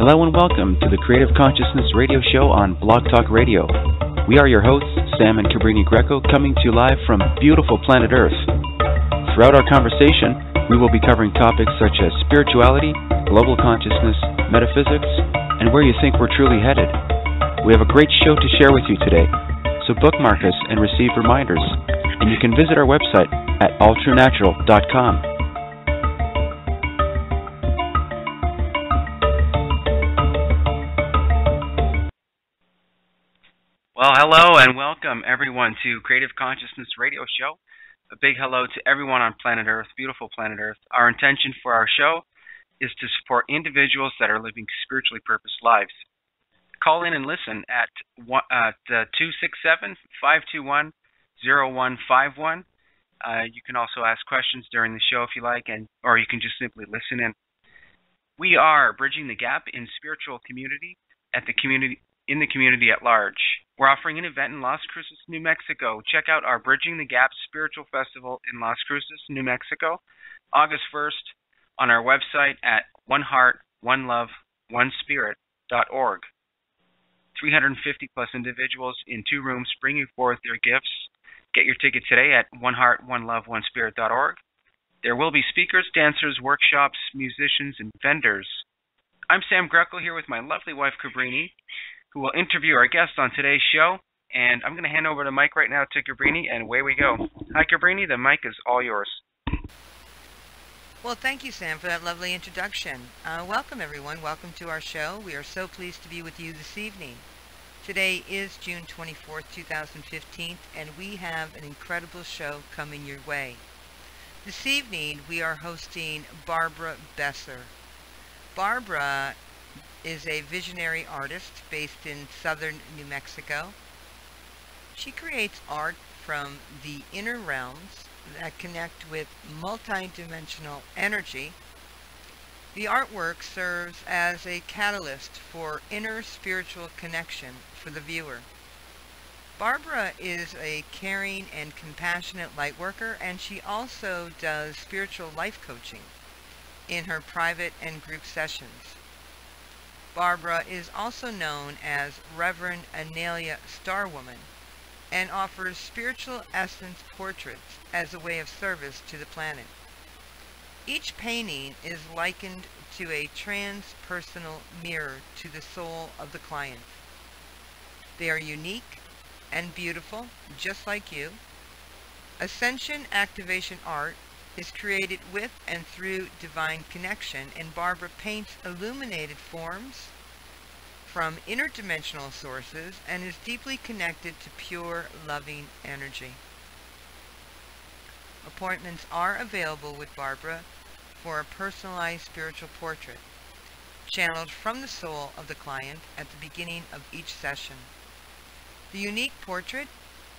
Hello and welcome to the Creative Consciousness Radio Show on Blog Talk Radio. We are your hosts, Sam and Cabrini Greco, coming to you live from beautiful planet Earth. Throughout our conversation, we will be covering topics such as spirituality, global consciousness, metaphysics, and where you think we're truly headed. We have a great show to share with you today, so bookmark us and receive reminders. And you can visit our website at alltruenatural.com. Well, hello and welcome everyone to Creative Consciousness Radio Show. A big hello to everyone on planet Earth, beautiful planet Earth. Our intention for our show is to support individuals that are living spiritually purposed lives. Call in and listen at 267-521-0151. You can also ask questions during the show if you like, or you can just simply listen in. We are bridging the gap in spiritual community in the community at large. We're offering an event in Las Cruces, New Mexico. Check out our Bridging the Gap Spiritual Festival in Las Cruces, New Mexico, August 1st on our website at oneheartoneloveonespirit.org. 350 plus individuals in 2 rooms bringing forth their gifts. Get your ticket today at oneheartoneloveonespirit.org. There will be speakers, dancers, workshops, musicians, and vendors. I'm Sam Greco here with my lovely wife, Cabrini, who will interview our guest on today's show. And I'm going to hand over the mic right now to Cabrini, and away we go. Hi, Cabrini. The mic is all yours. Well, thank you, Sam, for that lovely introduction. Welcome, everyone. Welcome to our show. We are so pleased to be with you this evening. Today is June 24th, 2015, and we have an incredible show coming your way. This evening, we are hosting Barbara Besser. Barbara is a visionary artist based in southern New Mexico. She creates art from the inner realms that connect with multidimensional energy. The artwork serves as a catalyst for inner spiritual connection for the viewer. Barbara is a caring and compassionate lightworker, and she also does spiritual life coaching in her private and group sessions. Barbara is also known as Reverend ANALEIA STARWOMAN and offers spiritual essence portraits as a way of service to the planet. Each painting is likened to a transpersonal mirror to the soul of the client. They are unique and beautiful, just like you. Ascension Activation Art is created with and through divine connection, and Barbara paints illuminated forms from interdimensional sources and is deeply connected to pure, loving energy. Appointments are available with Barbara for a personalized spiritual portrait, channeled from the soul of the client at the beginning of each session. The unique portrait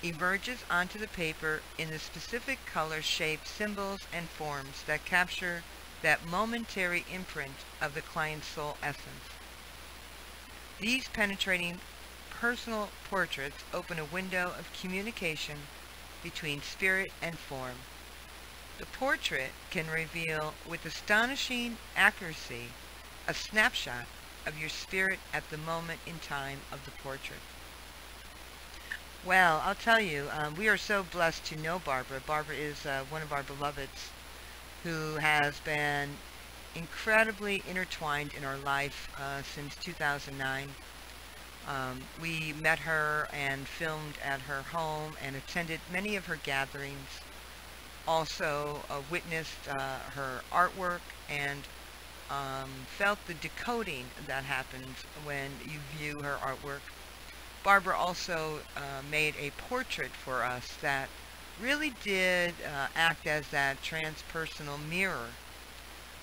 emerges onto the paper in the specific color, shape, symbols, and forms that capture that momentary imprint of the client's soul essence. These penetrating personal portraits open a window of communication between spirit and form. The portrait can reveal with astonishing accuracy a snapshot of your spirit at the moment in time of the portrait. Well, I'll tell you, we are so blessed to know Barbara. Barbara is one of our beloveds who has been incredibly intertwined in our life since 2009. We met her and filmed at her home and attended many of her gatherings. Also witnessed her artwork and felt the decoding that happens when you view her artwork. Barbara also made a portrait for us that really did act as that transpersonal mirror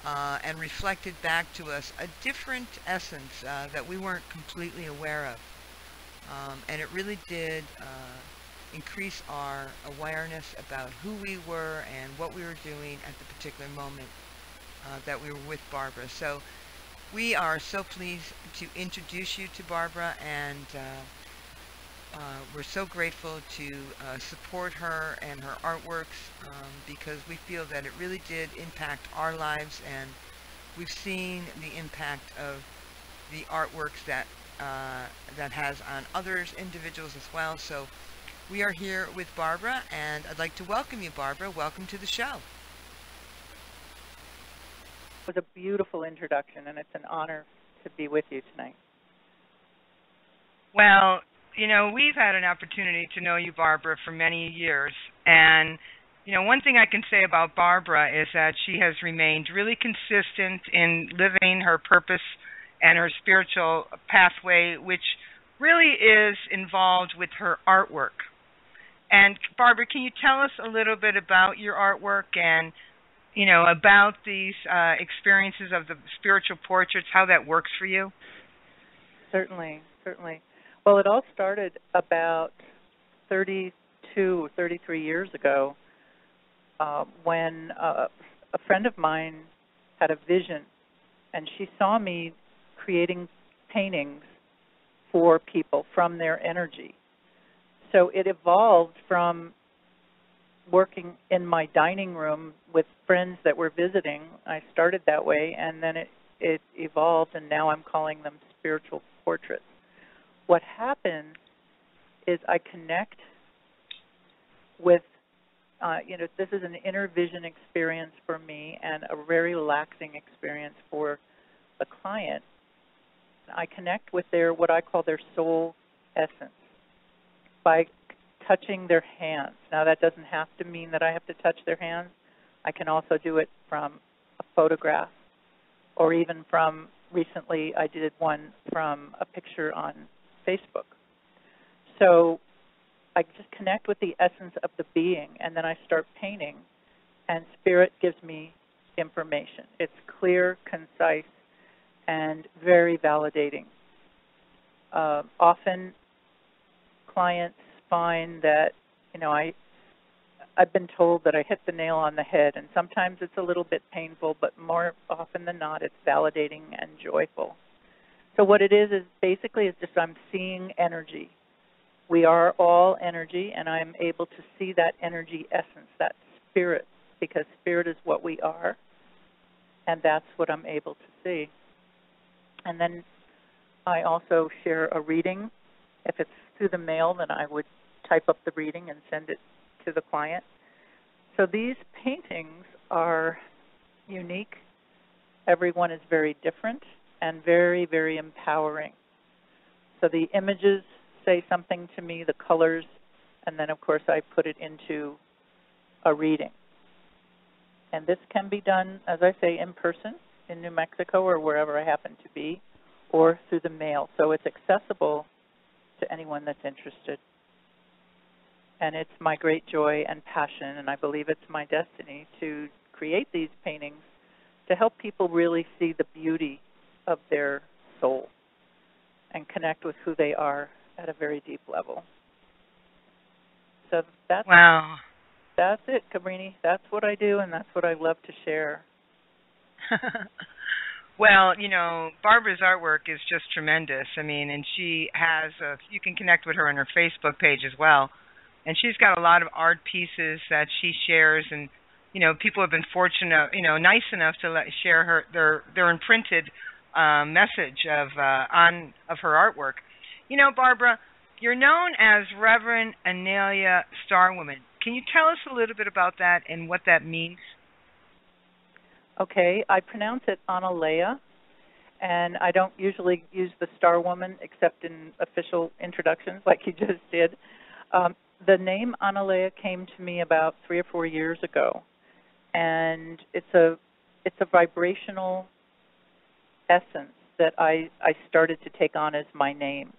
and reflected back to us a different essence that we weren't completely aware of. And it really did increase our awareness about who we were and what we were doing at the particular moment that we were with Barbara. So we are so pleased to introduce you to Barbara, and we're so grateful to support her and her artworks because we feel that it really did impact our lives, and we've seen the impact of the artworks that that has on others, individuals as well. So we are here with Barbara, and I'd like to welcome you, Barbara. Welcome to the show. It was a beautiful introduction, and it's an honor to be with you tonight. Well, you know, we've had an opportunity to know you, Barbara, for many years, and you know, one thing I can say about Barbara is that she has remained really consistent in living her purpose and her spiritual pathway, which really is involved with her artwork. And Barbara, can you tell us a little bit about your artwork and, you know, about these experiences of the spiritual portraits, how that works for you? Certainly. Well, it all started about 32 or 33 years ago when a friend of mine had a vision, and she saw me creating paintings for people from their energy. So it evolved from working in my dining room with friends that were visiting. I started that way, and then it evolved, and now I'm calling them spiritual portraits. What happens is I connect with, this is an inner vision experience for me and a very relaxing experience for the client. I connect with what I call their soul essence by touching their hands. Now, that doesn't have to mean that I have to touch their hands. I can also do it from a photograph, or even from, recently I did one from a picture on Facebook. So I just connect with the essence of the being, and then I start painting, and Spirit gives me information. It's clear, concise, and very validating. Often clients find that, I've been told that I hit the nail on the head, and sometimes it's a little bit painful, but more often than not, it's validating and joyful. So what it is basically is just I'm seeing energy. We are all energy, and I'm able to see that energy essence, that spirit, because spirit is what we are, and that's what I'm able to see. And then I also share a reading. If it's through the mail, then I would type up the reading and send it to the client. So these paintings are unique. Everyone is very different and very, very empowering. So the images say something to me, the colors, and then, of course, I put it into a reading. And this can be done, as I say, in person in New Mexico or wherever I happen to be, or through the mail. So it's accessible to anyone that's interested. And it's my great joy and passion, and I believe it's my destiny to create these paintings to help people really see the beauty of their soul and connect with who they are at a very deep level. So that's it, Cabrini. That's what I do, and that's what I love to share. Well, Barbara's artwork is just tremendous. I mean, and she has, you can connect with her on her Facebook page as well. And she's got a lot of art pieces that she shares, and, people have been fortunate, nice enough to share their imprinted message of her artwork. Barbara, you're known as Reverend ANALEIA STARWOMAN. Can you tell us a little bit about that and what that means? Okay, I pronounce it ANALEIA, and I don't usually use the Star Woman except in official introductions like you just did. The name ANALEIA came to me about 3 or 4 years ago, and it's a vibrational essence that I started to take on as my name.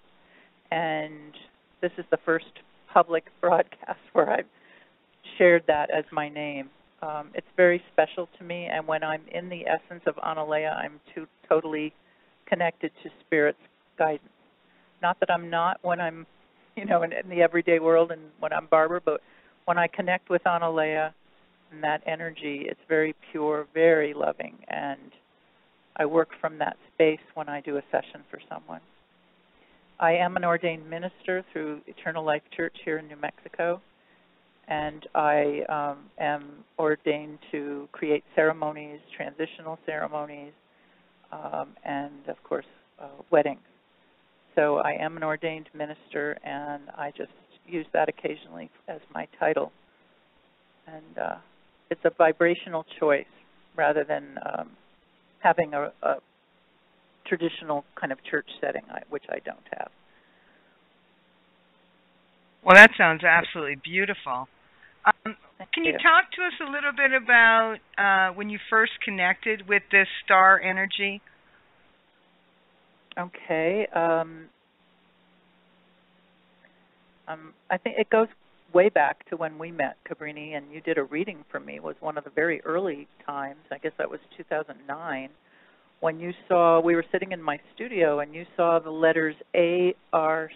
And this is the first public broadcast where I've shared that as my name. It's very special to me, and when I'm in the essence of ANALEIA, I'm totally connected to Spirit's guidance. Not that I'm not when I'm, in the everyday world and when I'm Barbara, but when I connect with ANALEIA and that energy, it's very pure, very loving, and I work from that space when I do a session for someone. I am an ordained minister through Eternal Life Church here in New Mexico, and I am ordained to create ceremonies, transitional ceremonies, and, of course, weddings. So I am an ordained minister, and I just use that occasionally as my title. And it's a vibrational choice rather than having a traditional kind of church setting, which I don't have. Well, that sounds absolutely beautiful. Can you you talk to us a little bit about when you first connected with this star energy? Okay. I think it goes way back to when we met, Cabrini, and you did a reading for me. It was one of the very early times. I guess that was 2009, when you saw, we were sitting in my studio, and you saw the letters ARC.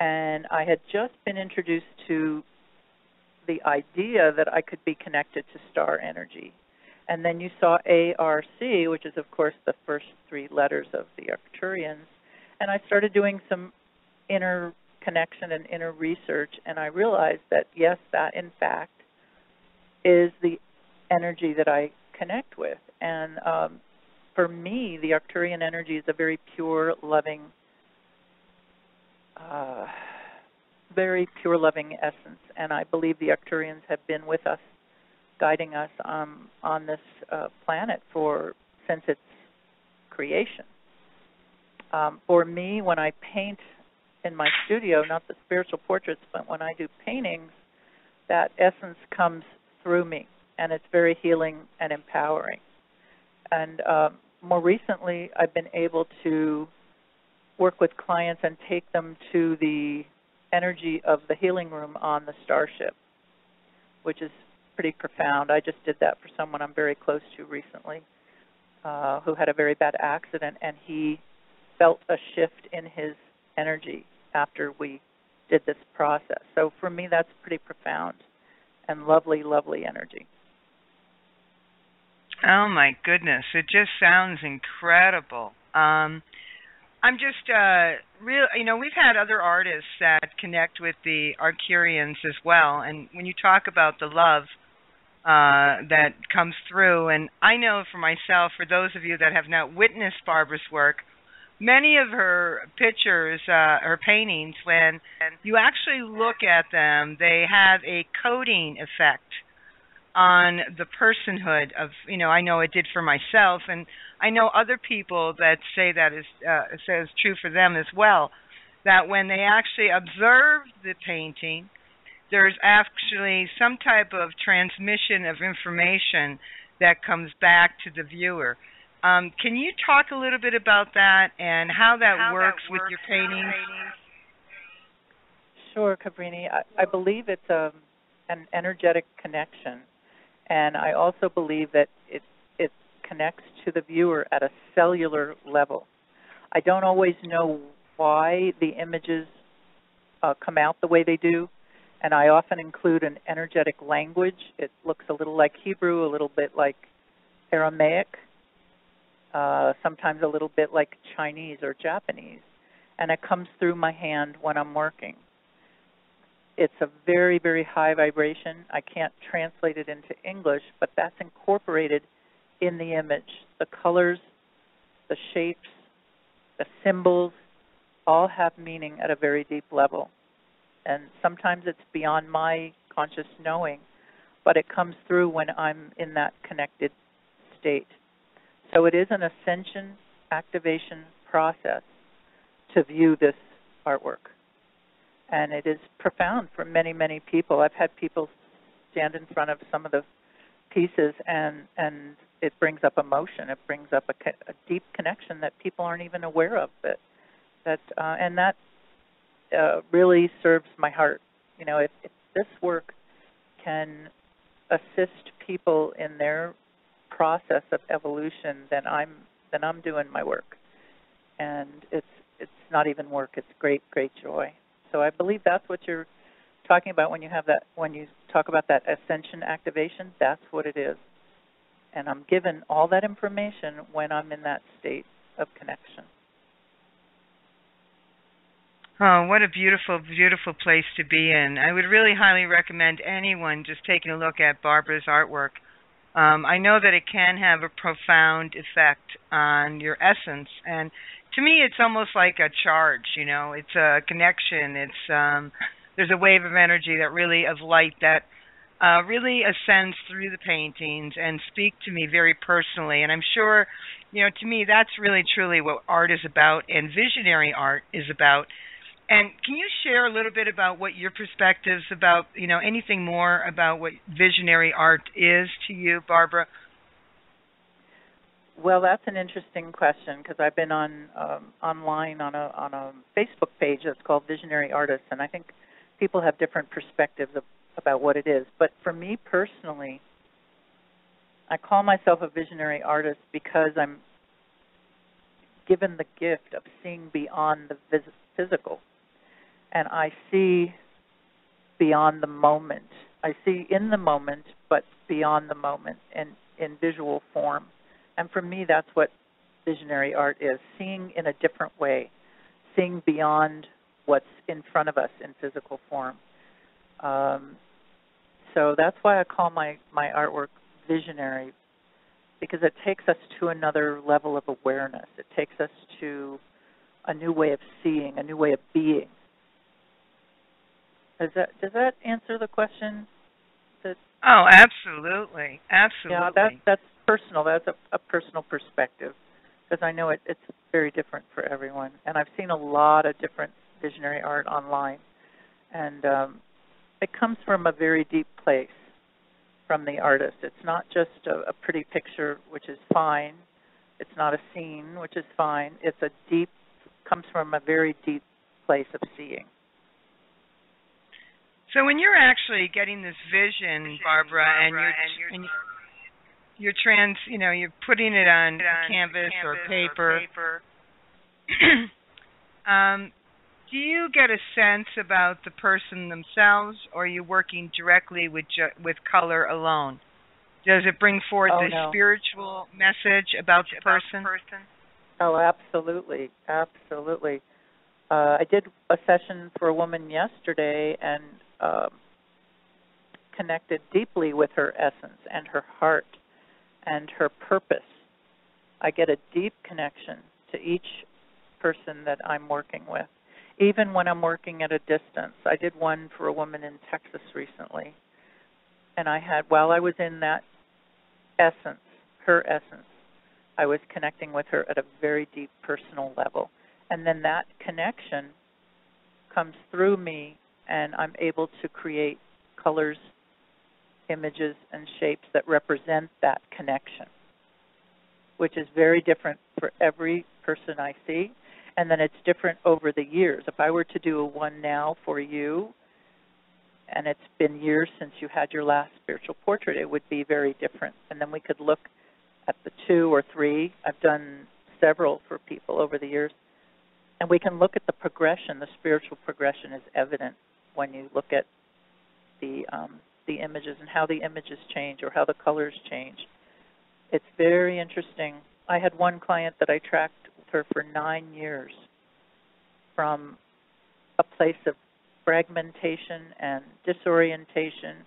And I had just been introduced to the idea that I could be connected to star energy. And then you saw ARC, which is, of course, the first three letters of the Arcturians. And I started doing some inner connection and inner research, and I realized that, yes, that, in fact, is the energy that I connect with. And for me, the Arcturian energy is a very pure, loving essence, and I believe the Arcturians have been with us, guiding us on this planet since its creation. For me, when I paint in my studio, not the spiritual portraits, but when I do paintings, that essence comes through me, and it's very healing and empowering. And more recently, I've been able to work with clients and take them to the energy of the healing room on the starship, which is pretty profound. I just did that for someone I'm very close to recently who had a very bad accident, and he felt a shift in his energy after we did this process. So for me, that's pretty profound and lovely, lovely energy. Oh, my goodness. It just sounds incredible. I'm just we've had other artists that connect with the Arcturians as well, and when you talk about the love that comes through, and I know for myself, for those of you that have not witnessed Barbara's work, many of her pictures, her paintings, when you actually look at them, they have a coding effect on the personhood of, I know it did for myself, and I know other people that say that is true for them as well, that when they actually observe the painting, there's actually some type of transmission of information that comes back to the viewer. Can you talk a little bit about that and how that works with your paintings? Sure, Cabrini. I believe it's an energetic connection, and I also believe that it connects to the viewer at a cellular level. I don't always know why the images come out the way they do, and I often include an energetic language. It looks a little like Hebrew, a little bit like Aramaic, sometimes a little bit like Chinese or Japanese, and it comes through my hand when I'm working. It's a very, very high vibration. I can't translate it into English, but that's incorporated in the image. The colors, the shapes, the symbols all have meaning at a very deep level. And sometimes it's beyond my conscious knowing, but it comes through when I'm in that connected state. So it is an ascension activation process to view this artwork. And it is profound for many, many people. I've had people stand in front of some of the pieces, and it brings up emotion. It brings up a deep connection that people aren't even aware of. That really serves my heart. If this work can assist people in their process of evolution, then I'm doing my work. And it's not even work. It's great, great joy. So I believe that's what you're talking about when you talk about that ascension activation. That's what it is. And I'm given all that information when I'm in that state of connection. Oh, what a beautiful, beautiful place to be in. I would really highly recommend anyone just taking a look at Barbara's artwork. I know that it can have a profound effect on your essence, and to me, it's almost like a charge. It's a connection. There's a wave of energy that really of light that really ascends through the paintings and speak to me very personally. And I'm sure, to me, that's really truly what art is about and visionary art is about. And can you share a little bit about what your perspectives about, anything more about what visionary art is to you, Barbara? Well, that's an interesting question because I've been online on a Facebook page that's called Visionary Artists, and I think people have different perspectives about what it is. But for me personally, I call myself a visionary artist because I'm given the gift of seeing beyond the physical. And I see beyond the moment. I see in the moment, but beyond the moment in visual form. And for me, that's what visionary art is, seeing in a different way, seeing beyond what's in front of us in physical form. So that's why I call my artwork visionary, because it takes us to another level of awareness. It takes us to a new way of seeing, a new way of being. Does that answer the question? Oh, absolutely, absolutely. Yeah, that's personal. That's a personal perspective, because I know it's very different for everyone. And I've seen a lot of different visionary art online, and it comes from a very deep place from the artist. It's not just a pretty picture, which is fine. It's not a scene, which is fine. Comes from a very deep place of seeing. So when you're actually getting this vision, Barbara, and you're putting it on a canvas or paper, do you get a sense about the person themselves, or are you working directly with color alone? Does it bring forth spiritual message about the person? Oh, absolutely, absolutely. I did a session for a woman yesterday and connected deeply with her essence and her heart and her purpose. I get a deep connection to each person that I'm working with, even when I'm working at a distance. I did one for a woman in Texas recently, and while I was in that essence, her essence, I was connecting with her at a very deep personal level. And then that connection comes through me, and I'm able to create colors, images, and shapes that represent that connection, which is very different for every person I see. And then it's different over the years. If I were to do a one now for you, and it's been years since you had your last spiritual portrait, it would be very different. And then we could look at the 2 or 3. I've done several for people over the years. And we can look at the progression. The spiritual progression is evident when you look at the images and how the images change or how the colors change. It's very interesting. I had one client that I tracked with her for 9 years from a place of fragmentation and disorientation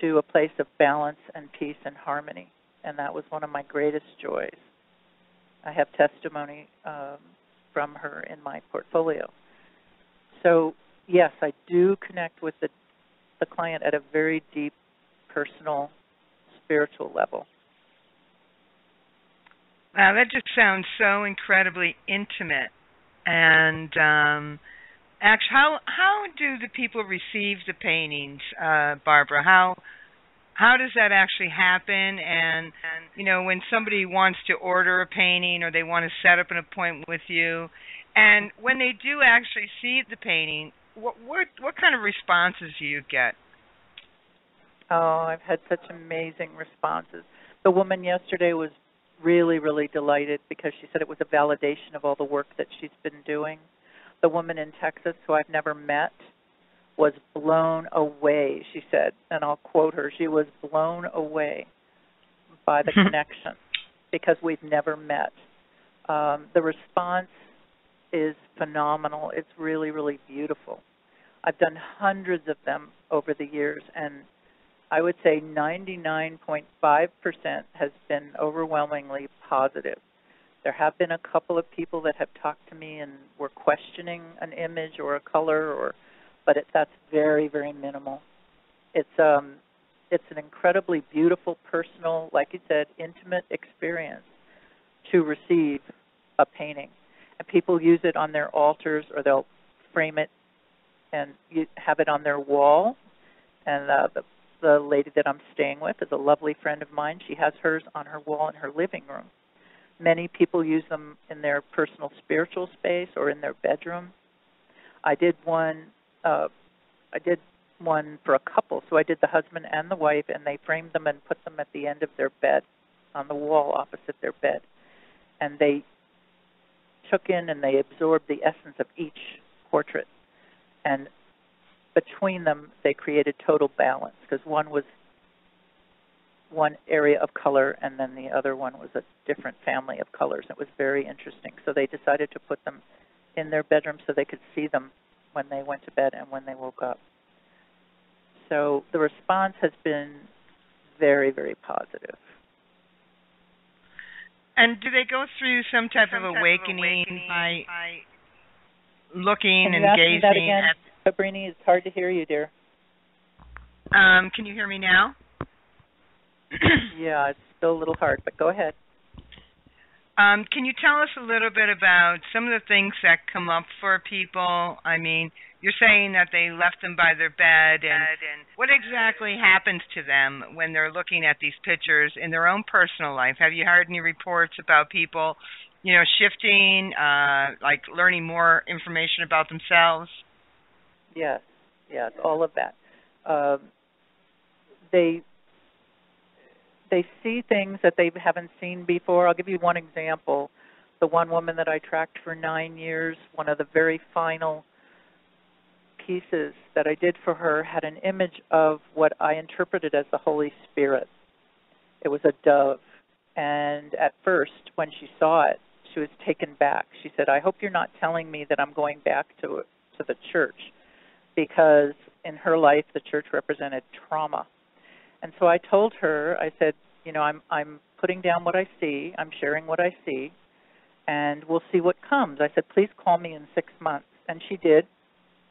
to a place of balance and peace and harmony. And that was one of my greatest joys. I have testimony from her in my portfolio. So, yes, I do connect with the client at a very deep, personal, spiritual level. Wow, that just sounds so incredibly intimate. And actually, how do the people receive the paintings, Barbara? How does that actually happen? And when somebody wants to order a painting or they want to set up an appointment with you, and when they do actually see the painting, what kind of responses do you get? Oh, I've had such amazing responses. The woman yesterday was really, really delighted because she said it was a validation of all the work that she's been doing. The woman in Texas, who I've never met, was blown away, she said, and I'll quote her, she was blown away by the connection because we've never met. The response is phenomenal. It's really, really beautiful. I've done hundreds of them over the years, and I would say 99.5% has been overwhelmingly positive. There have been a couple of people that have talked to me and were questioning an image or a color, but that's very, very minimal. It's an incredibly beautiful, personal, like you said, intimate experience to receive a painting. And people use it on their altars, or they'll frame it and have it on their wall. And the lady that I'm staying with is a lovely friend of mine. She has hers on her wall in her living room. Many people use them in their personal spiritual space or in their bedroom. I did one for a couple. So I did the husband and the wife, and they framed them and put them at the end of their bed, on the wall opposite their bed. And they took in and they absorbed the essence of each portrait. And between them, they created total balance, because one was one area of color, and then the other one was a different family of colors. It was very interesting. So they decided to put them in their bedroom so they could see them when they went to bed and when they woke up. So the response has been very, very positive. And do they go through some type of awakening by looking and gazing? That again, Cabrini? It's hard to hear you, dear. Can you hear me now? Yeah, it's still a little hard, but go ahead. Can you tell us a little bit about some of the things that come up for people? I mean, you're saying that they left them by their bed, and what exactly happens to them when they're looking at these pictures in their own personal life? Have you heard any reports about people, shifting, like learning more information about themselves? Yes, all of that. They see things that they haven't seen before. I'll give you one example. The one woman that I tracked for 9 years, one of the very final pieces that I did for her had an image of what I interpreted as the Holy Spirit. It was a dove. And at first, when she saw it, she was taken back. She said, "I hope you're not telling me that I'm going back to the church," because in her life, the church represented trauma. And so I told her, I said, I'm putting down what I see, I'm sharing what I see, and we'll see what comes. I said, please call me in 6 months. And she did,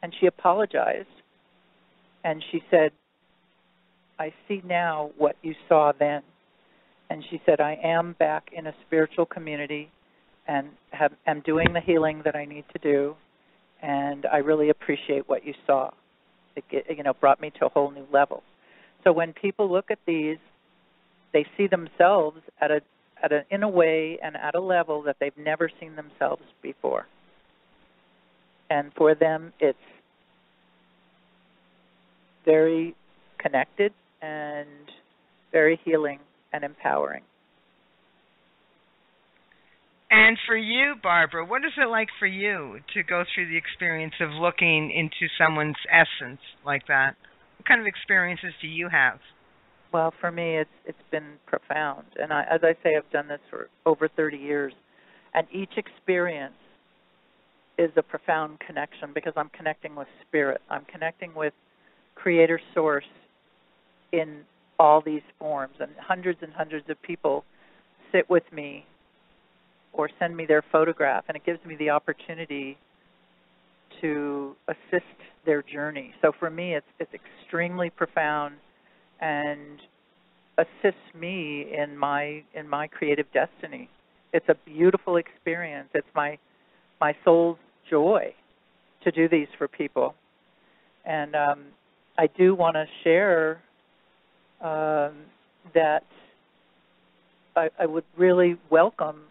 and she apologized. And she said, I see now what you saw then. And she said, I am back in a spiritual community and am doing the healing that I need to do, and I really appreciate what you saw. It brought me to a whole new level. So when people look at these, they see themselves in a way and at a level that they've never seen themselves before. And for them, it's very connected and very healing and empowering. And for you, Barbara, what is it like for you to go through the experience of looking into someone's essence like that? What kind of experiences do you have? Well, for me, it's been profound. And as I say, I've done this for over 30 years. And each experience is a profound connection, because I'm connecting with spirit. I'm connecting with Creator Source in all these forms. And hundreds of people sit with me or send me their photograph, and it gives me the opportunity to assist their journey. So for me, it's extremely profound and assists me in my creative destiny. It's a beautiful experience. It's my soul's joy to do these for people. And I do want to share that I would really welcome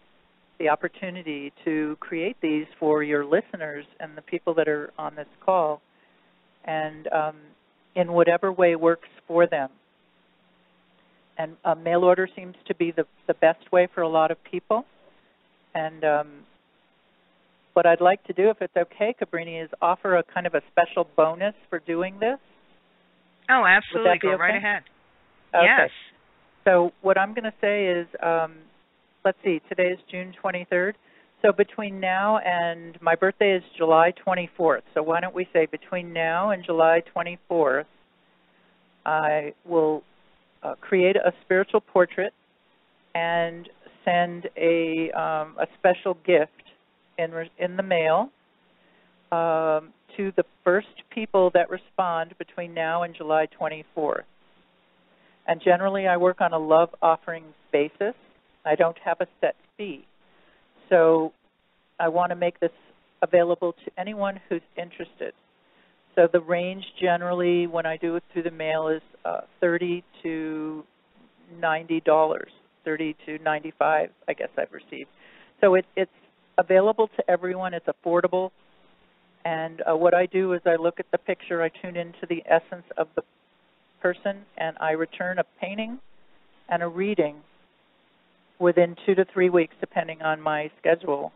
the opportunity to create these for your listeners and the people that are on this call, and in whatever way works for them. And mail order seems to be the best way for a lot of people. And what I'd like to do, if it's okay, Cabrini, is offer a kind of a special bonus for doing this. Oh, absolutely. Go okay? right ahead. Okay. Yes. So what I'm going to say is, let's see, today is June 23rd. So between now and my birthday is July 24th. So why don't we say between now and July 24th, I will create a spiritual portrait and send a special gift in the mail to the first people that respond between now and July 24th. And generally, I work on a love offering basis. I don't have a set fee. So I want to make this available to anyone who's interested. So the range generally, when I do it through the mail, is $30 to $90, $30 to $95, I guess I've received. So it's available to everyone. It's affordable. And what I do is I look at the picture, I tune into the essence of the person, and I return a painting and a reading within 2 to 3 weeks, depending on my schedule,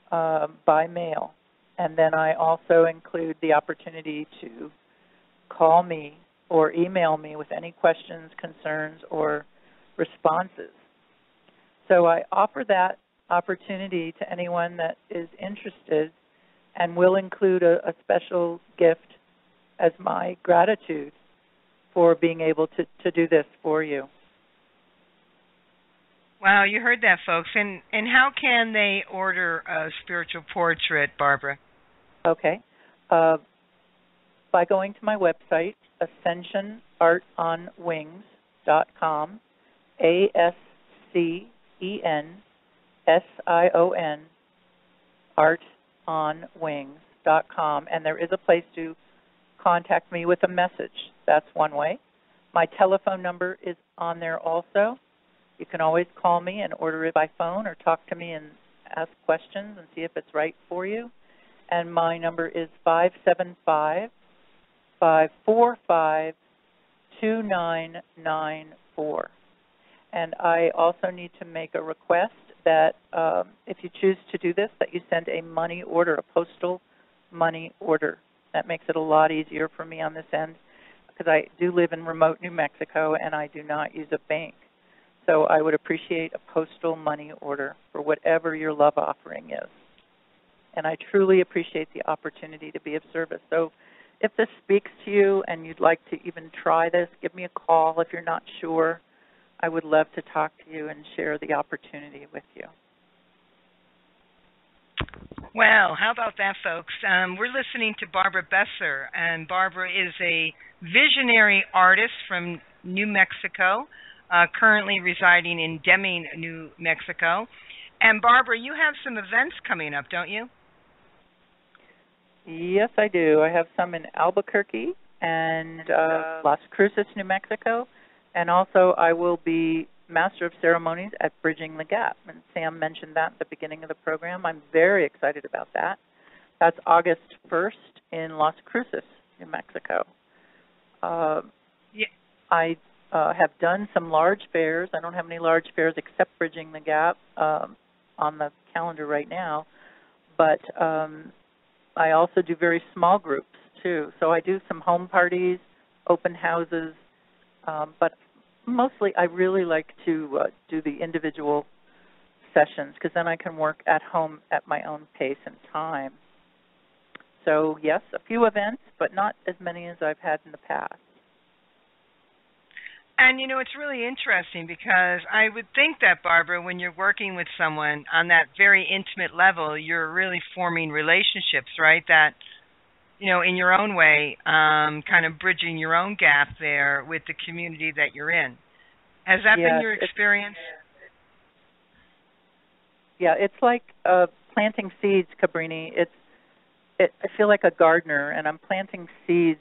by mail. And then I also include the opportunity to call me or email me with any questions, concerns, or responses. So I offer that opportunity to anyone that is interested, and will include a special gift as my gratitude for being able to do this for you. Wow, you heard that, folks. And how can they order a spiritual portrait, Barbara? Okay. By going to my website, ascensionartonwings.com, ASCENSION, artonwings.com, and there is a place to contact me with a message. That's one way. My telephone number is on there also. You can always call me and order it by phone, or talk to me and ask questions and see if it's right for you. And my number is 575-545-2994. And I also need to make a request that if you choose to do this, that you send a money order, a postal money order. That makes it a lot easier for me on this end, because I do live in remote New Mexico and I do not use a bank. So I would appreciate a postal money order for whatever your love offering is. And I truly appreciate the opportunity to be of service. So if this speaks to you and you'd like to even try this, give me a call if you're not sure. I would love to talk to you and share the opportunity with you. Well, how about that, folks? We're listening to Barbara Besser, and Barbara is a visionary artist from New Mexico, currently residing in Deming, New Mexico. And Barbara, you have some events coming up, don't you? Yes, I do. I have some in Albuquerque and Las Cruces, New Mexico. And also I will be Master of Ceremonies at Bridging the Gap. And Sam mentioned that at the beginning of the program. I'm very excited about that. That's August 1st in Las Cruces, New Mexico. I have done some large fairs. I don't have any large fairs except Bridging the Gap on the calendar right now. But I also do very small groups, too. So I do some home parties, open houses, but mostly I really like to do the individual sessions, because then I can work at home at my own pace and time. So, yes, a few events, but not as many as I've had in the past. And, you know, it's really interesting, because I would think that, Barbara, when you're working with someone on that very intimate level, you're really forming relationships, right, that, you know, in your own way, kind of bridging your own gap there with the community that you're in. Has that been your experience? Yeah, it's like planting seeds, Cabrini. I feel like a gardener, and I'm planting seeds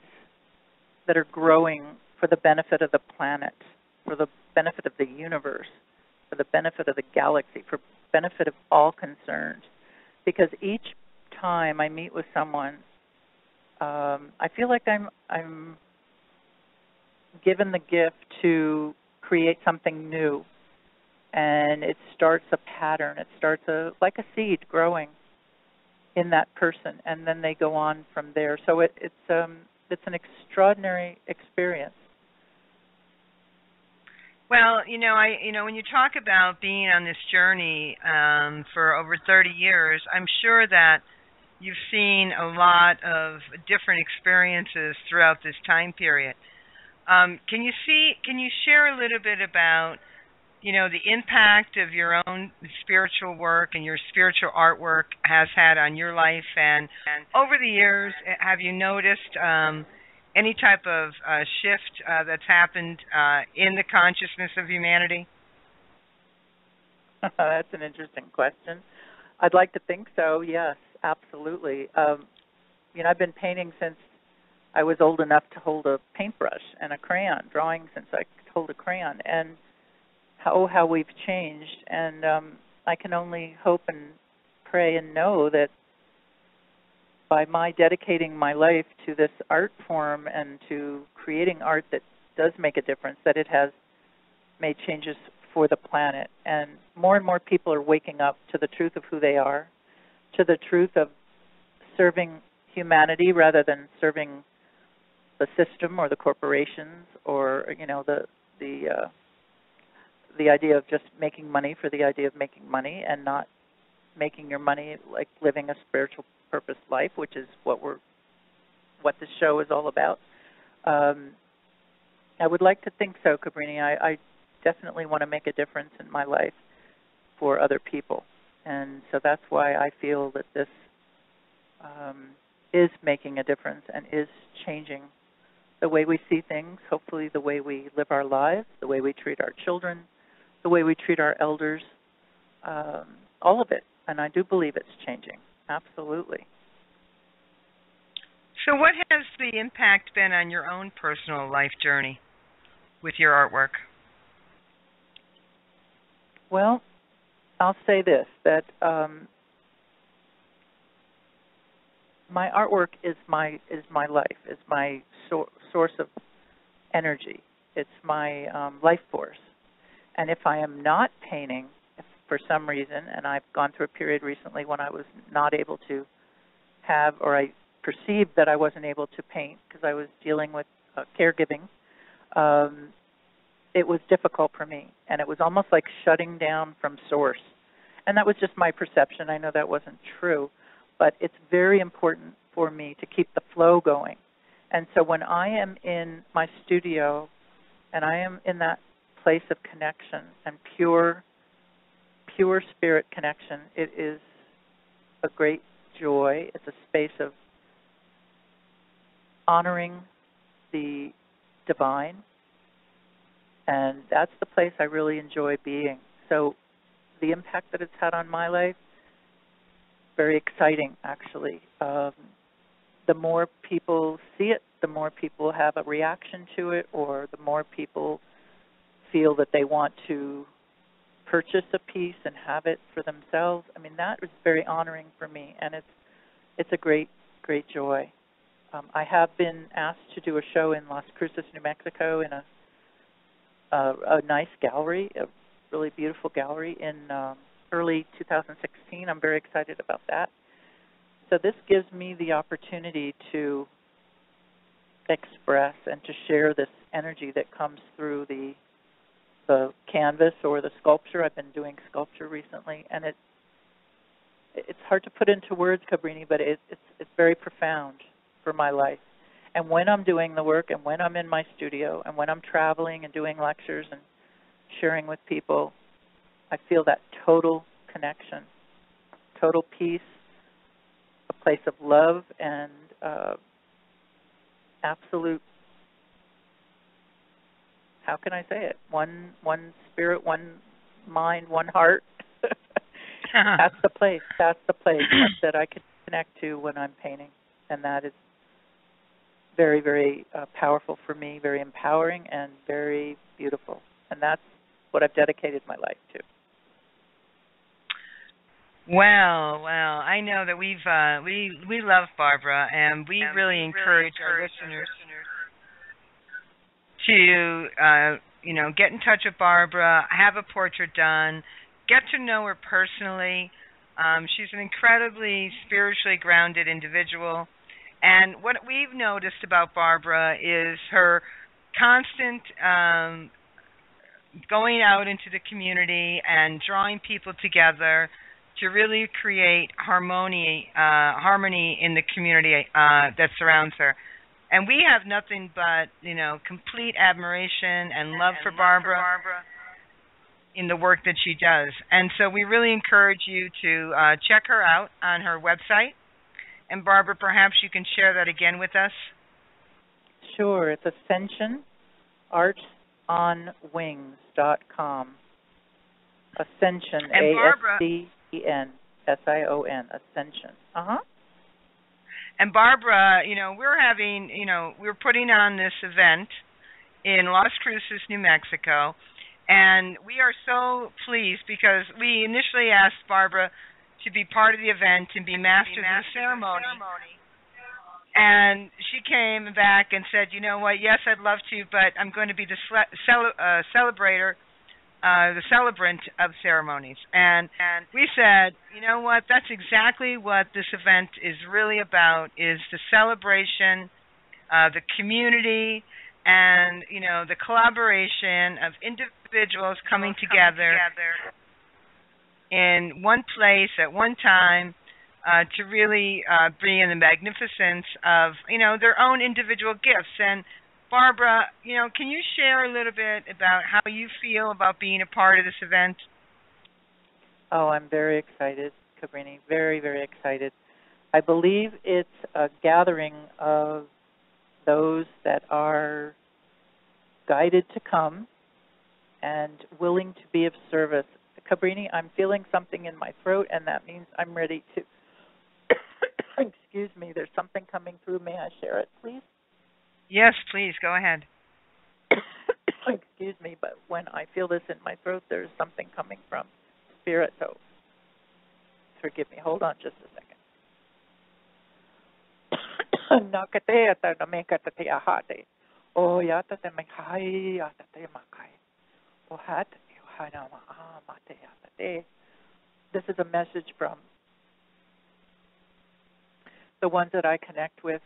that are growing for the benefit of the planet, for the benefit of the universe, for the benefit of the galaxy, for benefit of all concerned. Because each time I meet with someone, I feel like I'm given the gift to create something new, and it starts a pattern. It starts like a seed growing in that person, and then they go on from there. So it's an extraordinary experience. Well, when you talk about being on this journey for over 30 years, I'm sure that you've seen a lot of different experiences throughout this time period. Can you share a little bit about, the impact of your own spiritual work and your spiritual artwork has had on your life? And over the years, have you noticed any type of shift that's happened in the consciousness of humanity? That's an interesting question. I'd like to think so, yes, absolutely. I've been painting since I was old enough to hold a paintbrush and a crayon, drawing since I could hold a crayon, and how we've changed. And I can only hope and pray and know that by my dedicating my life to this art form and to creating art that does make a difference, that it has made changes for the planet. And more people are waking up to the truth of who they are, to the truth of serving humanity rather than serving the system or the corporations, or the idea of just making money for the idea of making money, and not making your money like living a spiritual purpose life, which is what this show is all about. I would like to think so, Cabrini. I definitely want to make a difference in my life for other people, and so that's why I feel that this is making a difference and is changing the way we see things, hopefully the way we live our lives, the way we treat our children, the way we treat our elders, all of it. And I do believe it's changing, absolutely. So what has the impact been on your own personal life journey with your artwork? Well, I'll say this, that my artwork is my life, is my source of energy. It's my life force. And if I am not painting, if for some reason, and I've gone through a period recently when I was not able to have, or I perceived that I wasn't able to paint because I was dealing with caregiving, it was difficult for me. And it was almost like shutting down from source. And that was just my perception. I know that wasn't true. But it's very important for me to keep the flow going. And so when I am in my studio and I am in that place of connection and pure spirit connection, it is a great joy. It's a space of honoring the divine. And that's the place I really enjoy being. So the impact that it's had on my life, very exciting, actually. The more people see it, the more people have a reaction to it, or the more people feel that they want to purchase a piece and have it for themselves. I mean, that is very honoring for me, and it's a great joy. I have been asked to do a show in Las Cruces, New Mexico, in a nice gallery, a really beautiful gallery in early 2016. I'm very excited about that. So this gives me the opportunity to express and to share this energy that comes through the canvas or the sculpture. I've been doing sculpture recently, and it's hard to put into words, Cabrini, but it's very profound for my life. And when I'm doing the work, and when I'm in my studio, and when I'm traveling and doing lectures and sharing with people, I feel that total connection, total peace, a place of love and absolute, how can I say it? One spirit, one mind, one heart. That's the place that I can connect to when I'm painting. And that is very, very powerful for me, very empowering and very beautiful. And that's what I've dedicated my life to. Well, I know that we love Barbara, and we really encourage our listeners to get in touch with Barbara, have a portrait done, get to know her personally. She's an incredibly spiritually grounded individual, and what we've noticed about Barbara is her constant going out into the community and drawing people together to really create harmony in the community that surrounds her. And we have nothing but, complete admiration and love for Barbara in the work that she does. And so we really encourage you to check her out on her website. And Barbara, perhaps you can share that again with us. Sure. It's AscensionArtOnWings.com. Ascension, A-S-C-E-N, S-I-O-N, Ascension. And Barbara, we're putting on this event in Las Cruces, New Mexico, and we are so pleased because we initially asked Barbara to be part of the event and be master of the ceremony. And she came back and said, you know what, yes, I'd love to, but I'm going to be the celebrant of ceremonies. And we said, you know what, that's exactly what this event is really about, is the celebration, the community, and, the collaboration of individuals coming together in one place at one time to really bring in the magnificence of, their own individual gifts. And Barbara, can you share a little bit about how you feel about being a part of this event? Oh, I'm very excited, Cabrini, very, very excited. I believe it's a gathering of those that are guided to come and willing to be of service. Cabrini, I'm feeling something in my throat, and that means I'm ready to... Excuse me, there's something coming through. May I share it, please? Yes, please, go ahead. Excuse me, but when I feel this in my throat, there's something coming from Spirit, so forgive me. Hold on just a second. This is a message from the ones that I connect with,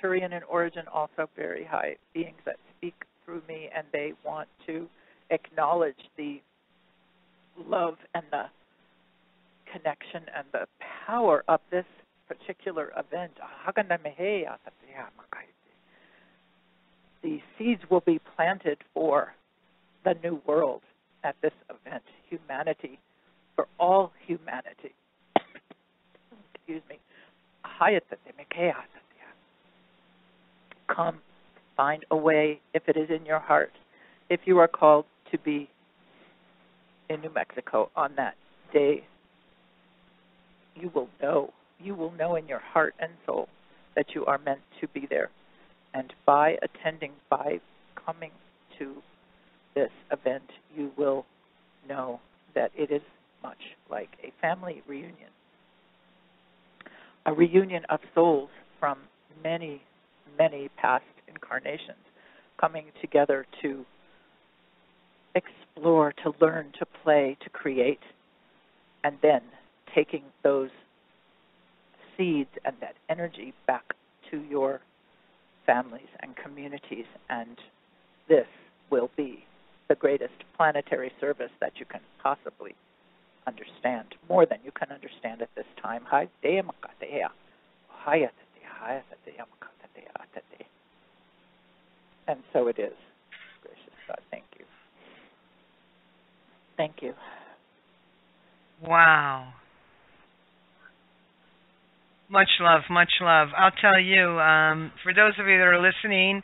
Turian in origin, also very high beings that speak through me, and they want to acknowledge the love and the connection and the power of this particular event. The seeds will be planted for the new world at this event, humanity, for all humanity. Excuse me. Come, find a way, if it is in your heart, if you are called to be in New Mexico on that day, you will know in your heart and soul that you are meant to be there. And by attending, by coming to this event, you will know that it is much like a family reunion. A reunion of souls from many, many past incarnations coming together to explore, to learn, to play, to create, and then taking those seeds and that energy back to your families and communities. And this will be the greatest planetary service that you can possibly understand, more than you can understand at this time. And so it is. Gracious God, thank you. Thank you. Wow. Much love, much love. I'll tell you, for those of you that are listening,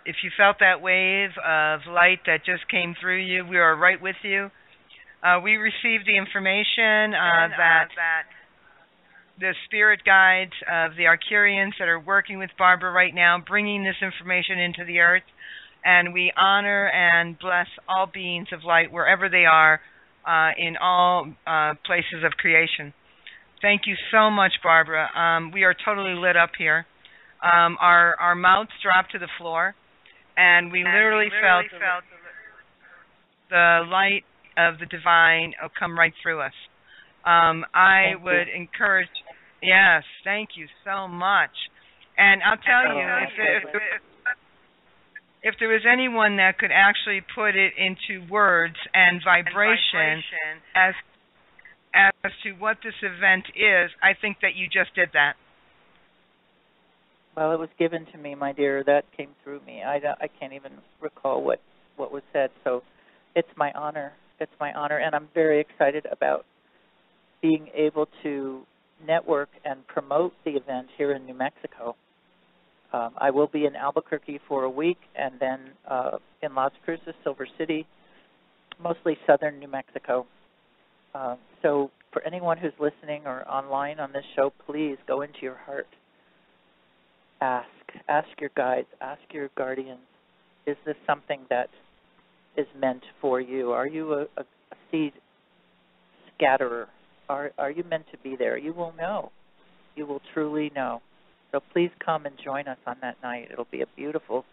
if you felt that wave of light that just came through you, we are right with you. We received the information that the spirit guides of the Arcurians that are working with Barbara right now, bringing this information into the earth, and we honor and bless all beings of light wherever they are in all places of creation. Thank you so much, Barbara. We are totally lit up here. Our mouths dropped to the floor, and we literally felt the light of the divine come right through us. I would encourage, yes, thank you so much. And I'll tell you, if there was anyone that could actually put it into words and vibration as to what this event is, I think that you just did that. Well, it was given to me, my dear. That came through me. I can't even recall what was said. So it's my honor. It's my honor. And I'm very excited about being able to network and promote the event here in New Mexico. I will be in Albuquerque for a week, and then in Las Cruces, Silver City, mostly southern New Mexico. So for anyone who's listening or online on this show, please go into your heart. Ask your guides, ask your guardians, is this something that is meant for you? Are you a seed scatterer? Are you meant to be there? You will know. You will truly know. So please come and join us on that night. It'll be a beautiful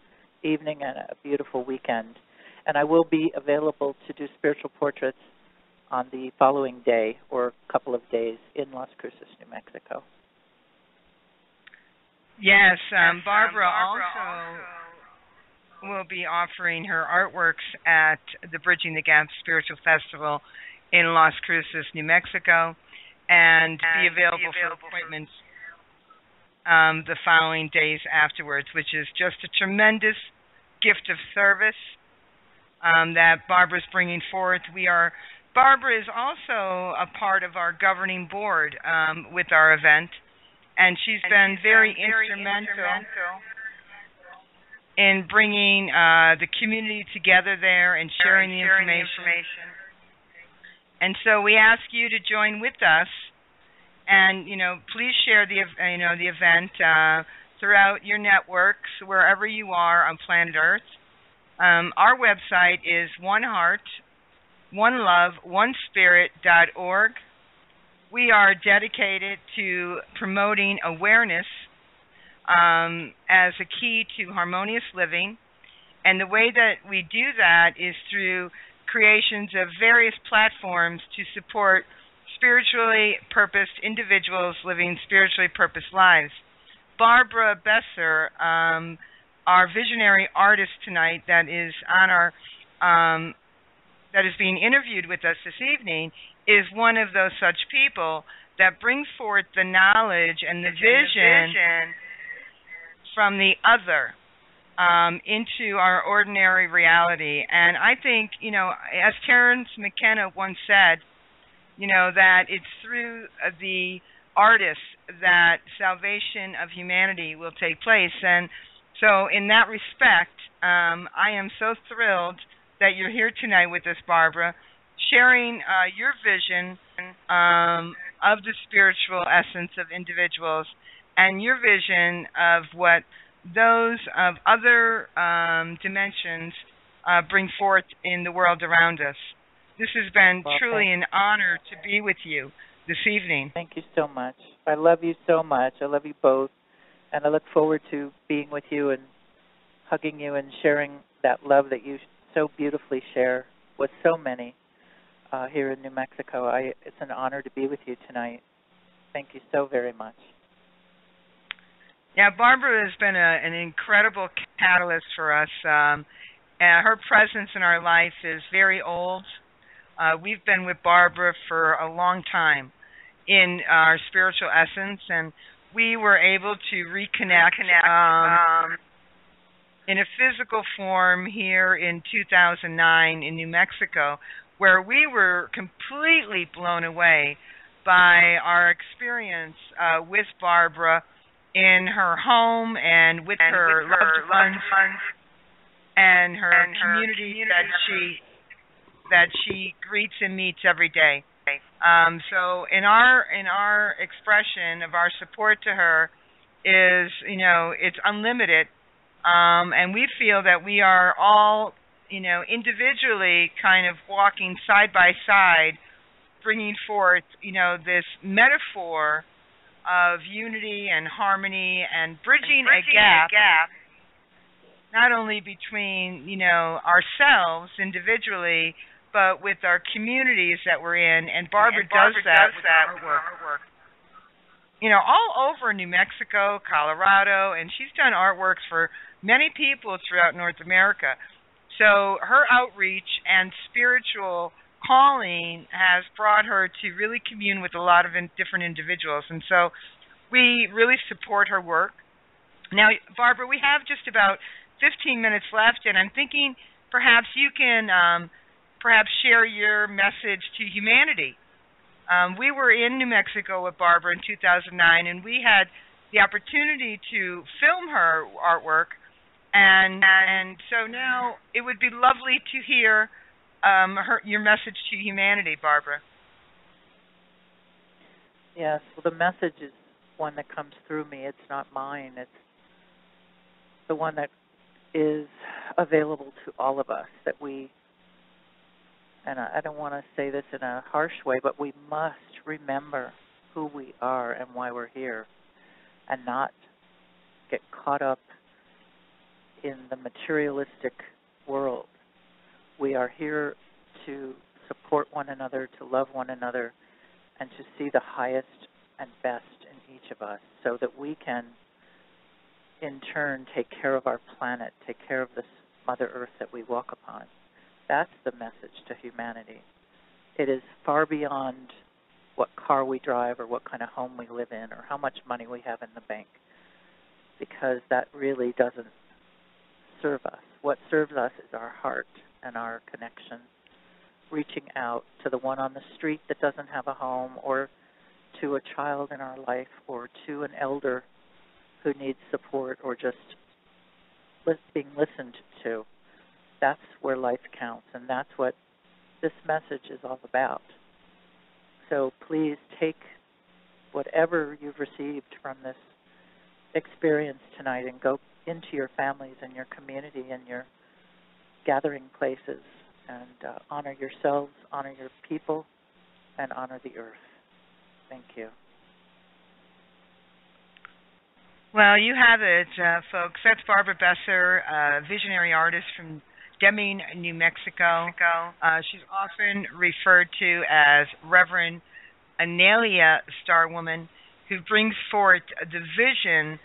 evening and a beautiful weekend. And I will be available to do spiritual portraits on the following day or a couple of days in Las Cruces, New Mexico. Yes, Barbara also will be offering her artworks at the Bridging the Gap Spiritual Festival in Las Cruces, New Mexico, and be available for appointments the following days afterwards, which is just a tremendous gift of service that Barbara's bringing forth. Barbara is also a part of our governing board with our event, and she's been very instrumental in bringing the community together there and sharing the information. And so we ask you to join with us, and please share the event throughout your networks wherever you are on planet Earth. Our website is oneheart.oneloveonespirit.org. We are dedicated to promoting awareness as a key to harmonious living, and the way that we do that is through creations of various platforms to support spiritually purposed individuals living spiritually purposed lives. Barbara Besser, our visionary artist tonight, that is that is being interviewed with us this evening, is one of those such people that brings forth the knowledge and the vision from the other into our ordinary reality. And I think, as Terence McKenna once said, that it's through the artists that salvation of humanity will take place. And so in that respect, I am so thrilled that you're here tonight with us, Barbara, sharing your vision of the spiritual essence of individuals and your vision of what those of other dimensions bring forth in the world around us. This has been truly an honor to be with you this evening. Thank you so much. I love you so much. I love you both. And I look forward to being with you and hugging you and sharing that love that you so beautifully share with so many here in New Mexico. It's an honor to be with you tonight. Thank you so very much. Yeah, Barbara has been an incredible catalyst for us. Her presence in our life is very old. We've been with Barbara for a long time in our spiritual essence, and we were able to reconnect in a physical form here in 2009 in New Mexico, where we were completely blown away by our experience with Barbara in her home and with her loved ones and her community that she greets and meets every day. So in our expression of our support to her is, it's unlimited, and we feel that we are all, individually kind of walking side by side, bringing forth, this metaphor of unity and harmony and bridging a gap not only between, ourselves individually, but with our communities that we're in. And Barbara does that with artwork. All over New Mexico, Colorado, and she's done artworks for many people throughout North America. So her outreach and spiritual calling has brought her to really commune with a lot of different individuals. And so we really support her work. Now, Barbara, we have just about 15 minutes left, and I'm thinking perhaps you can perhaps share your message to humanity. We were in New Mexico with Barbara in 2009, and we had the opportunity to film her artwork, and so now it would be lovely to hear your message to humanity, Barbara. Yes, well, the message is one that comes through me. It's not mine. It's the one that is available to all of us, that we, and I don't want to say this in a harsh way, but we must remember who we are and why we're here and not get caught up in the materialistic world. We are here to support one another, to love one another, and to see the highest and best in each of us so that we can, in turn, take care of our planet, take care of this Mother Earth that we walk upon. That's the message to humanity. It is far beyond what car we drive or what kind of home we live in or how much money we have in the bank, because that really doesn't serve us. What serves us is our heart and our connection, reaching out to the one on the street that doesn't have a home, or to a child in our life, or to an elder who needs support, or just being listened to. That's where life counts, and that's what this message is all about. So please take whatever you've received from this experience tonight and go into your families and your community and your gathering places and honor yourselves, honor your people, and honor the earth. Thank you. Well, you have it, folks. That's Barbara Besser, a visionary artist from Deming, New Mexico. She's often referred to as Reverend ANALEIA STARWOMAN, who brings forth the vision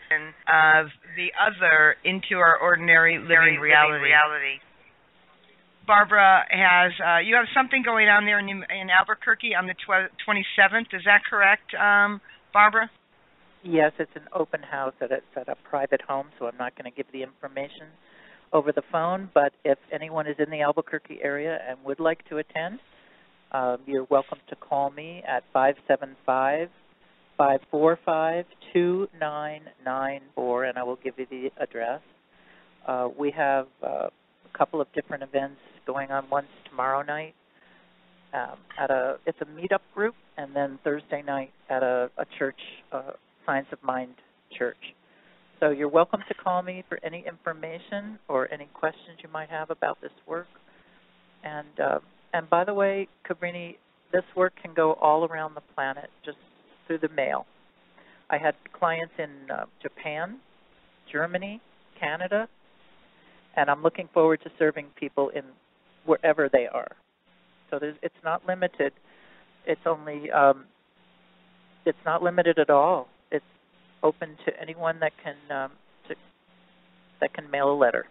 of the other into our ordinary living reality. Barbara has, you have something going on there in Albuquerque on the 27th. Is that correct, Barbara? Yes, it's an open house at a private home, so I'm not going to give the information over the phone. But if anyone is in the Albuquerque area and would like to attend, you're welcome to call me at 575-545-2994, and I will give you the address. We have a couple of different events going on. Once tomorrow night it's a meetup group, and then Thursday night at a church, Science of Mind Church. So you're welcome to call me for any information or any questions you might have about this work. And by the way, Cabrini, this work can go all around the planet just through the mail. I had clients in Japan, Germany, Canada, and I'm looking forward to serving people in wherever they are. So it's not limited. It's only it's not limited at all. It's open to anyone that can mail a letter.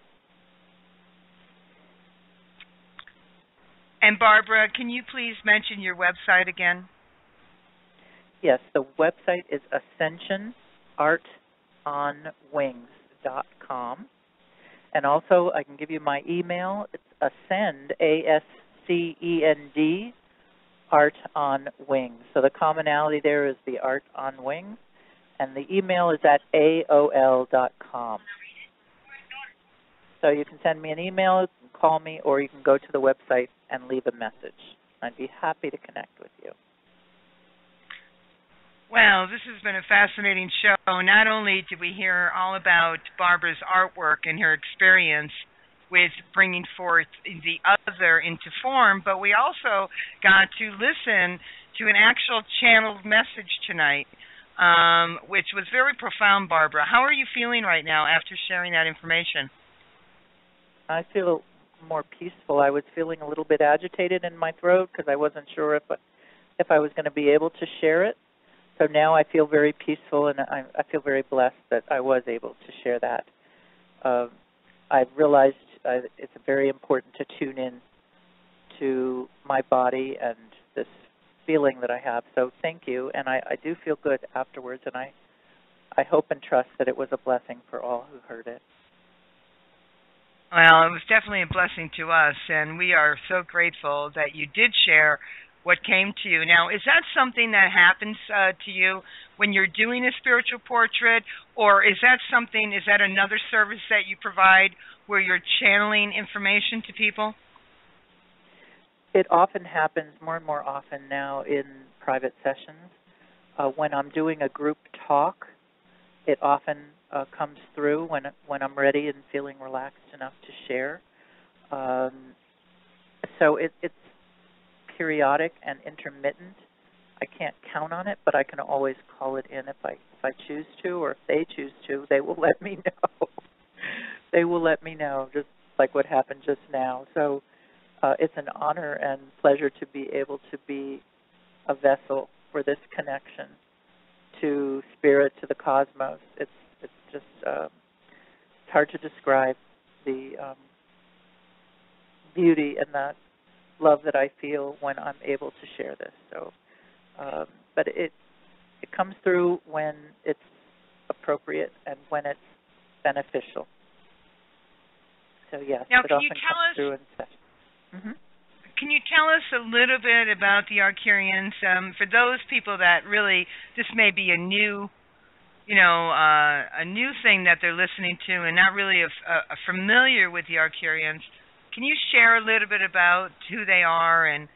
And Barbara, can you please mention your website again? Yes, the website is ascensionartonwings.com. And also, I can give you my email. It's ascend, ASCEND, Art on Wings. So the commonality there is the Art on Wings. And the email is at AOL.com. So you can send me an email, you can call me, or you can go to the website and leave a message. I'd be happy to connect with you. Well, this has been a fascinating show. Not only did we hear all about Barbara's artwork and her experience with bringing forth the other into form, but we also got to listen to an actual channeled message tonight, which was very profound, Barbara. How are you feeling right now after sharing that information? I feel more peaceful. I was feeling a little bit agitated in my throat because I wasn't sure if I was going to be able to share it. So now I feel very peaceful, and I feel very blessed that I was able to share that. I've realized it's very important to tune in to my body and this feeling that I have. So thank you, and I do feel good afterwards, and I hope and trust that it was a blessing for all who heard it. Well, it was definitely a blessing to us, and we are so grateful that you did share what came to you. Now, is that something that happens to you when you're doing a spiritual portrait, or is that another service that you provide where you're channeling information to people? It often happens more and more often now in private sessions. When I'm doing a group talk, it often comes through when I'm ready and feeling relaxed enough to share. So it's periodic and intermittent. I can't count on it, but I can always call it in if I choose to, or if they choose to. They will let me know. They will let me know, just like what happened just now. So it's an honor and pleasure to be able to be a vessel for this connection to spirit, to the cosmos. It's just it's hard to describe the beauty and the love that I feel when I'm able to share this. So, but it comes through when it's appropriate and when it's beneficial. So yes, now, it often comes through in session. Mm-hmm. Can you tell us a little bit about the Arcturians? For those people that really, this may be a new, a new thing that they're listening to and not really familiar with the Arcturians. Can you share a little bit about who they are and,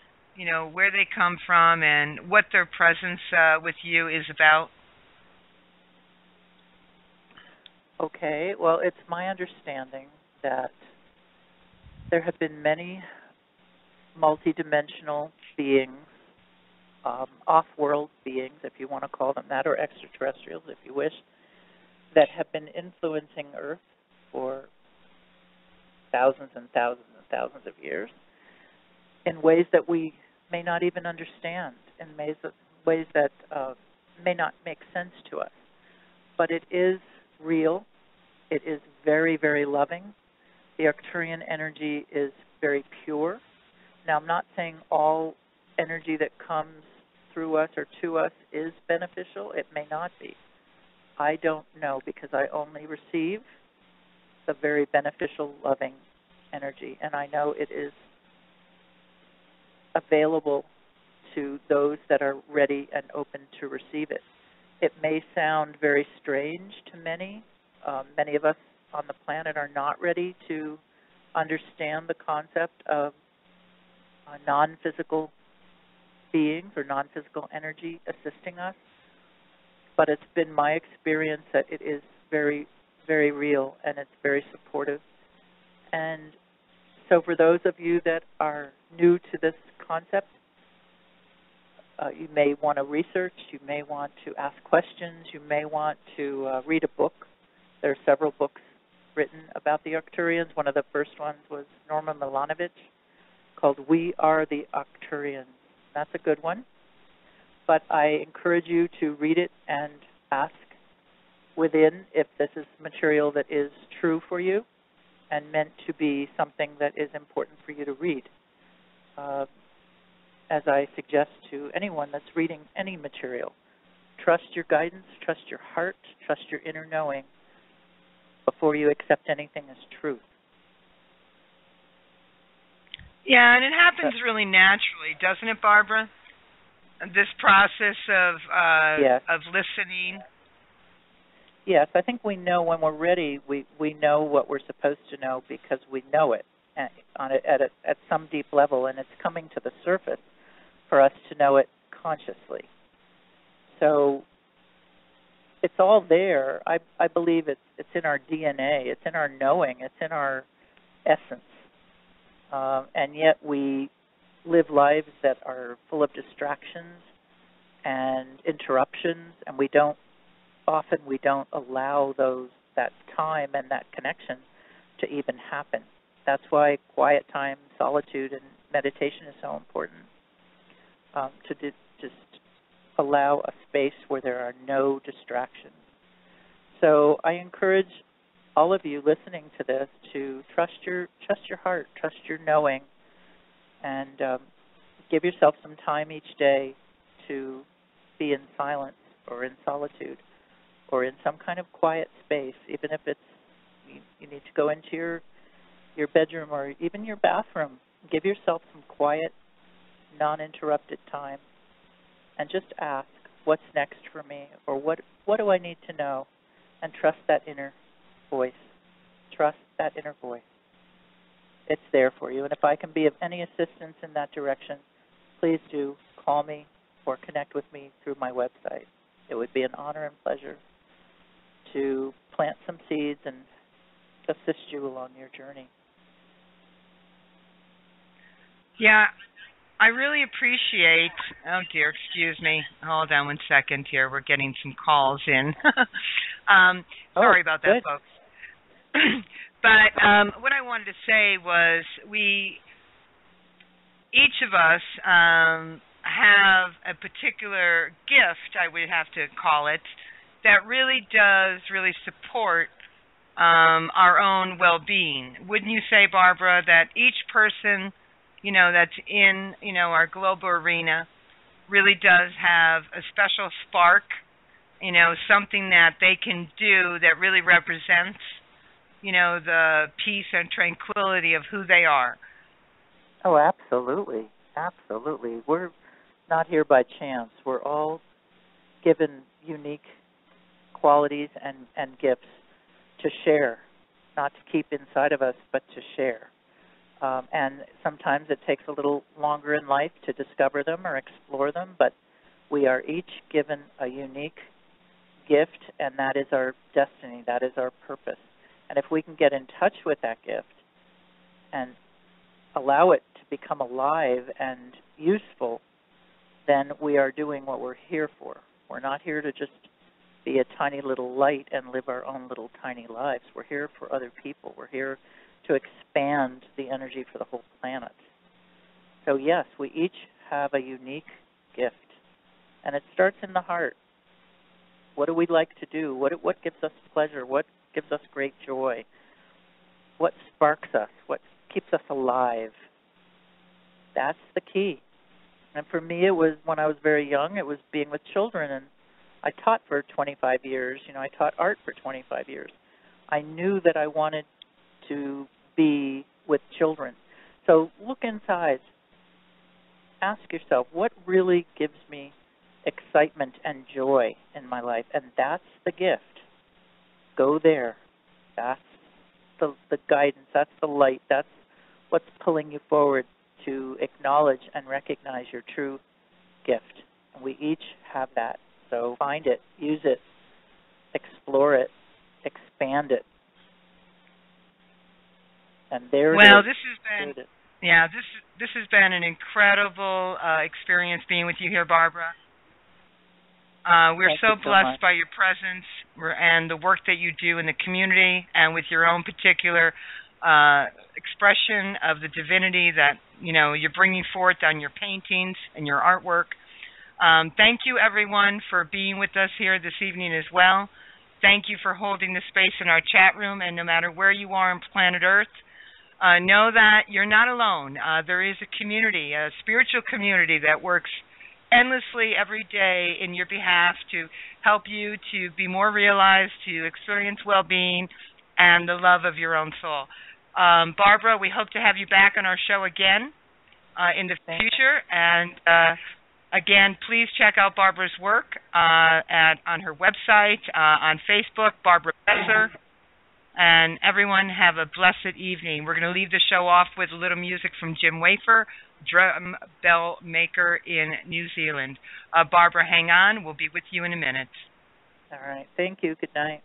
where they come from and what their presence with you is about? Okay. Well, it's my understanding that there have been many multidimensional beings, off-world beings, if you want to call them that, or extraterrestrials, if you wish, that have been influencing Earth for thousands and thousands and thousands of years in ways that we may not even understand, in ways that may not make sense to us. But it is real. It is very, very loving. The Arcturian energy is very pure. Now, I'm not saying all energy that comes through us or to us is beneficial. It may not be. I don't know, because I only receive the very beneficial, loving energy, and I know it is available to those that are ready and open to receive it. It may sound very strange to many. Many of us on the planet are not ready to understand the concept of non-physical beings or non-physical energy assisting us, but it's been my experience that it is very, very real, and it's very supportive. And so for those of you that are new to this concept, you may want to research, you may want to ask questions, you may want to read a book. There are several books written about the Arcturians. One of the first ones was Norma Milanovic, called We Are the Arcturians. That's a good one. But I encourage you to read it and ask within if this is material that is true for you and meant to be something that is important for you to read. As I suggest to anyone that's reading any material, trust your guidance, trust your heart, trust your inner knowing before you accept anything as truth. Yeah, and it happens really naturally, doesn't it, Barbara? This process of listening. Yes, I think we know when we're ready. We know what we're supposed to know because we know it at some deep level, and it's coming to the surface for us to know it consciously. So it's all there. I believe it's in our DNA. It's in our knowing. It's in our essence. And yet we live lives that are full of distractions and interruptions, and we don't allow that time and that connection to even happen. That's why quiet time, solitude, and meditation is so important, to just allow a space where there are no distractions. So I encourage all of you listening to this to trust your heart, trust your knowing, and give yourself some time each day to be in silence or in solitude or in some kind of quiet space, even if it's you need to go into your bedroom or even your bathroom. Give yourself some quiet, non-interrupted time and just ask, what's next for me, or what do I need to know, and trust that inner voice. Trust that inner voice. It's there for you, and if I can be of any assistance in that direction, please do call me or connect with me through my website. It would be an honor and pleasure to plant some seeds and assist you along your journey. Yeah, I really appreciate, oh dear, excuse me. Hold on one second here. We're getting some calls in. Sorry about that, good. folks. But what I wanted to say was each of us have a particular gift, I would have to call it, that really does support our own well-being. Wouldn't you say, Barbara, that each person, that's in, our global arena really does have a special spark, something that they can do that really represents, the peace and tranquility of who they are? Oh, absolutely. Absolutely. We're not here by chance. We're all given unique qualities and gifts to share, not to keep inside of us, but to share. And sometimes it takes a little longer in life to discover them or explore them, but we are each given a unique gift, and that is our destiny, that is our purpose. And if we can get in touch with that gift and allow it to become alive and useful, then we are doing what we're here for. We're not here to just be a tiny little light and live our own little tiny lives. We're here for other people. We're here to expand the energy for the whole planet. So yes, we each have a unique gift, and it starts in the heart. What do we like to do? What gives us pleasure? What gives us great joy? What sparks us? What keeps us alive? That's the key. And for me, it was when I was very young, it was being with children, and I taught for 25 years. I taught art for 25 years. I knew that I wanted to be with children. So look inside. Ask yourself, what really gives me excitement and joy in my life? And that's the gift. Go there. That's the guidance. That's the light. That's what's pulling you forward to acknowledge and recognize your true gift. And we each have that. So find it, use it, explore it, expand it. And there it is. Well, this has been an incredible experience being with you here, Barbara. We're so blessed by your presence and the work that you do in the community and with your own particular expression of the divinity that you're bringing forth on your paintings and your artwork. Thank you, everyone, for being with us here this evening as well. Thank you for holding the space in our chat room, and no matter where you are on planet Earth, know that you're not alone. There is a community, a spiritual community that works endlessly every day in your behalf to help you to be more realized, to experience well-being and the love of your own soul. Barbara, we hope to have you back on our show again in the future. And again, please check out Barbara's work on her website, on Facebook, Barbara Besser. And everyone have a blessed evening. We're going to leave the show off with a little music from Jim Wafer, drum bell maker in New Zealand. Barbara, hang on. We'll be with you in a minute. All right. Thank you. Good night.